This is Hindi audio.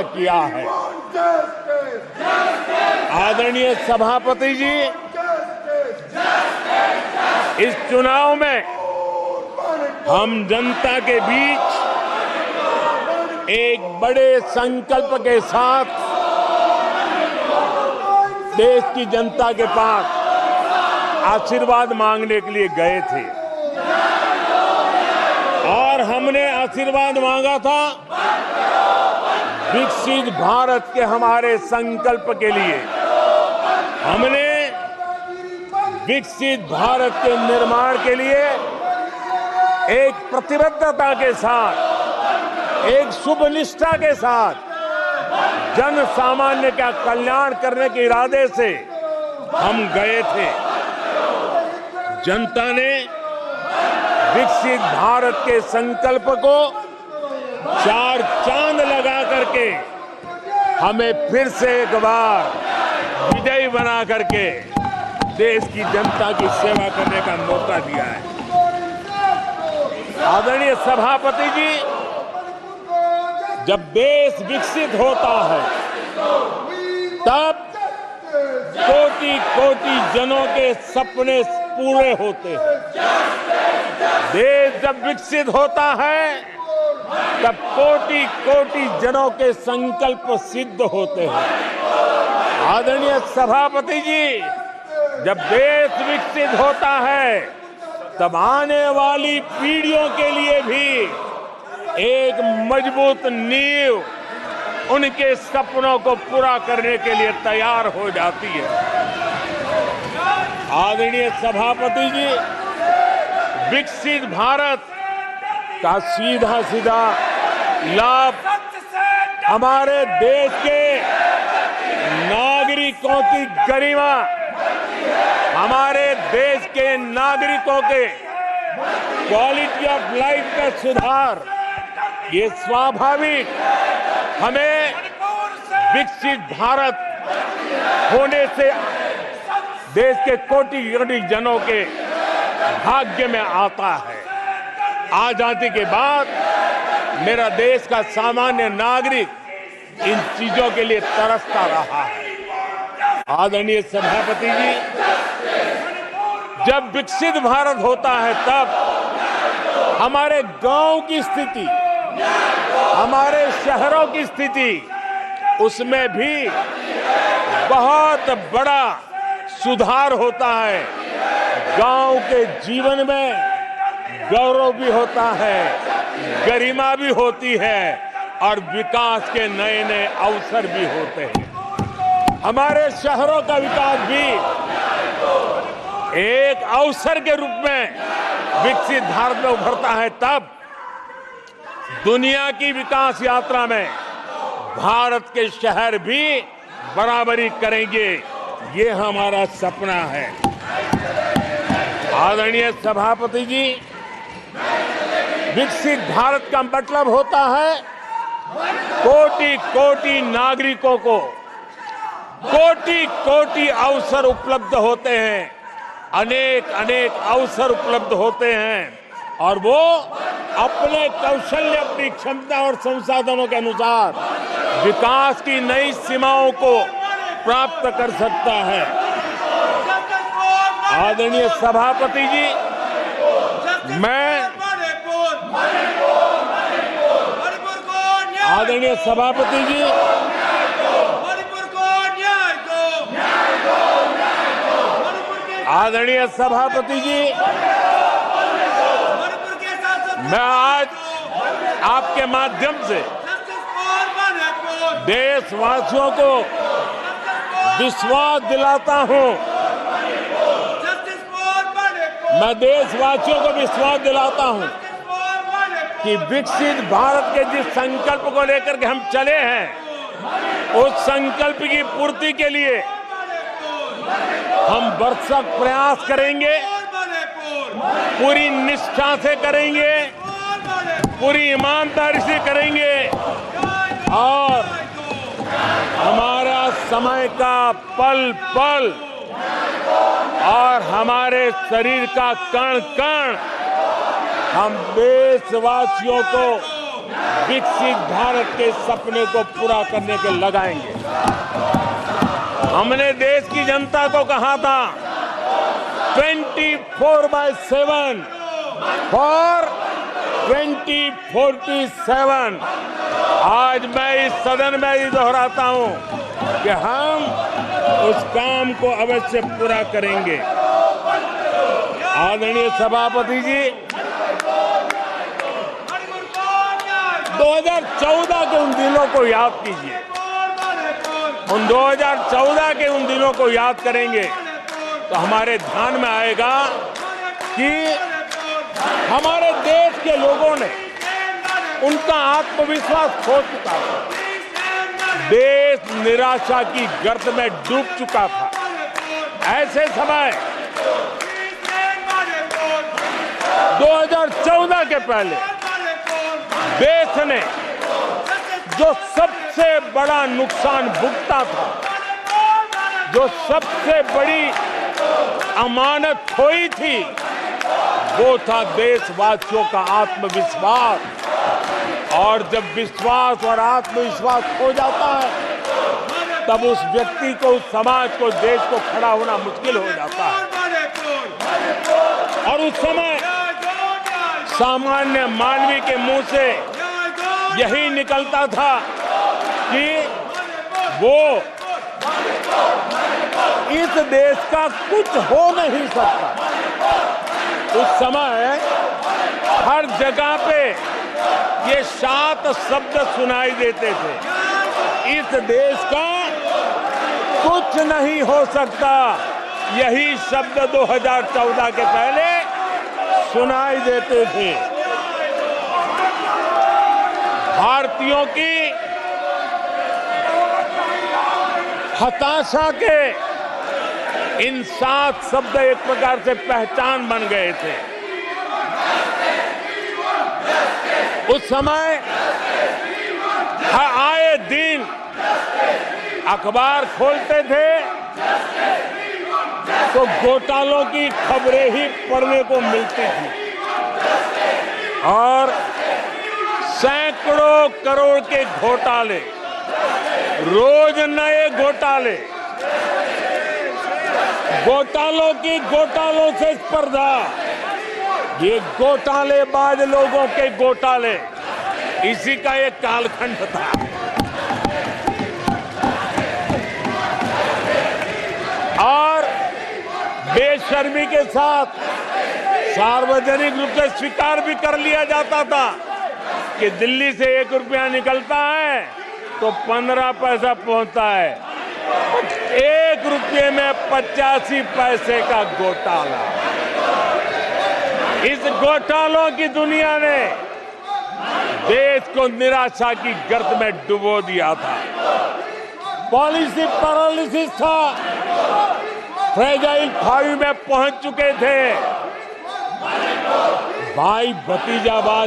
किया है। आदरणीय सभापति जी, इस चुनाव में हम जनता के बीच एक बड़े संकल्प के साथ देश की जनता के पास आशीर्वाद मांगने के लिए गए थे और हमने आशीर्वाद मांगा था विकसित भारत के हमारे संकल्प के लिए। हमने विकसित भारत के निर्माण के लिए एक प्रतिबद्धता के साथ, एक शुभ निष्ठा के साथ जन सामान्य का कल्याण करने के इरादे से हम गए थे। जनता ने विकसित भारत के संकल्प को चार चांद लगा करके हमें फिर से एक बार विजयी बना करके देश की जनता की सेवा करने का मौका दिया है। आदरणीय सभापति जी, जब देश विकसित होता है तब कोटि कोटि जनों के सपने पूरे होते हैं। देश जब विकसित होता है तब कोटि कोटि जनों के संकल्प सिद्ध होते हैं। आदरणीय सभापति जी, जब देश विकसित होता है तब आने वाली पीढ़ियों के लिए भी एक मजबूत नींव उनके सपनों को पूरा करने के लिए तैयार हो जाती है। आदरणीय सभापति जी, विकसित भारत का सीधा सीधा लाभ हमारे देश के नागरिकों की गरिमा, हमारे देश के नागरिकों के क्वालिटी ऑफ लाइफ का सुधार, ये स्वाभाविक हमें विकसित भारत होने से देश के कोटि कोटि जनों के भाग्य में आता है। आजादी के बाद मेरा देश का सामान्य नागरिक इन चीजों के लिए तरसता रहा है। आदरणीय सभापति जी, जब विकसित भारत होता है तब हमारे गांव की स्थिति, हमारे शहरों की स्थिति, उसमें भी बहुत बड़ा सुधार होता है। गांव के जीवन में गौरव भी होता है, गरिमा भी होती है और विकास के नए नए अवसर भी होते हैं। हमारे शहरों का विकास भी एक अवसर के रूप में विकसित भारत में उभरता है। तब दुनिया की विकास यात्रा में भारत के शहर भी बराबरी करेंगे, ये हमारा सपना है। आदरणीय सभापति जी, विकसित भारत का मतलब होता है कोटि कोटि नागरिकों को कोटि कोटि अवसर उपलब्ध होते हैं, अनेक अनेक अवसर उपलब्ध होते हैं और वो अपने कौशल्य, अपनी क्षमता और संसाधनों के अनुसार विकास की नई सीमाओं को प्राप्त कर सकता है। आदरणीय सभापति जी, आदरणीय सभापति जी, आदरणीय सभापति जी, मैं आज आपके माध्यम से देशवासियों को विश्वास दिलाता हूं, मैं देशवासियों को विश्वास दिलाता हूं कि विकसित भारत के जिस संकल्प को लेकर के हम चले हैं, उस संकल्प की पूर्ति के लिए हम भरसक प्रयास करेंगे, पूरी निष्ठा से करेंगे, पूरी ईमानदारी से करेंगे और हमारा समय का पल पल और हमारे शरीर का कण कण हम देशवासियों को विकसित भारत के सपने को पूरा करने के लगाएंगे। हमने देश की जनता को कहा था 24/7 फॉर 2047। आज मैं इस सदन में ही दोहराता हूं कि हम उस काम को अवश्य पूरा करेंगे। आदरणीय सभापति जी, 2014 के उन दिनों को याद कीजिए। उन 2014 के उन दिनों को याद करेंगे तो हमारे ध्यान में आएगा कि हमारे देश के लोगों ने उनका आत्मविश्वास खो चुका था। देश निराशा की गर्त में डूब चुका था। ऐसे समय 2014 के पहले देश ने जो सबसे बड़ा नुकसान भुगता था, जो सबसे बड़ी अमानत खोई थी, वो था देशवासियों का आत्मविश्वास। और जब विश्वास और आत्मविश्वास खो जाता है तब उस व्यक्ति को, उस समाज को, देश को खड़ा होना मुश्किल हो जाता है। और उस समय सामान्य मानवी के मुंह से यही निकलता था कि वो इस देश का कुछ हो नहीं सकता। उस समय हर जगह पे ये 7 शब्द सुनाई देते थे, इस देश का कुछ नहीं हो सकता। यही शब्द 2014 के पहले सुनाई देते थे। भारतीयों की हताशा के इन 7 शब्द एक प्रकार से पहचान बन गए थे। उस समय आए दिन अखबार खोलते थे तो घोटालों की खबरें ही पढ़ने को मिलती थी और सैकड़ों करोड़ के घोटाले, रोज नए घोटाले, घोटालों से स्पर्धा, ये घोटालेबाज लोगों के घोटाले, इसी का एक कालखंड था। और बेशर्मी के साथ सार्वजनिक रूप से स्वीकार भी कर लिया जाता था कि दिल्ली से 1 रुपया निकलता है तो 15 पैसा पहुंचता है। 1 रुपये में 85 पैसे का घोटाला। इस घोटालों की दुनिया ने देश को निराशा की गर्त में डुबो दिया था। पॉलिसी पैरालिसिस था, फ्रेजाइल 5 में पहुंच चुके थे। भाई भतीजावाद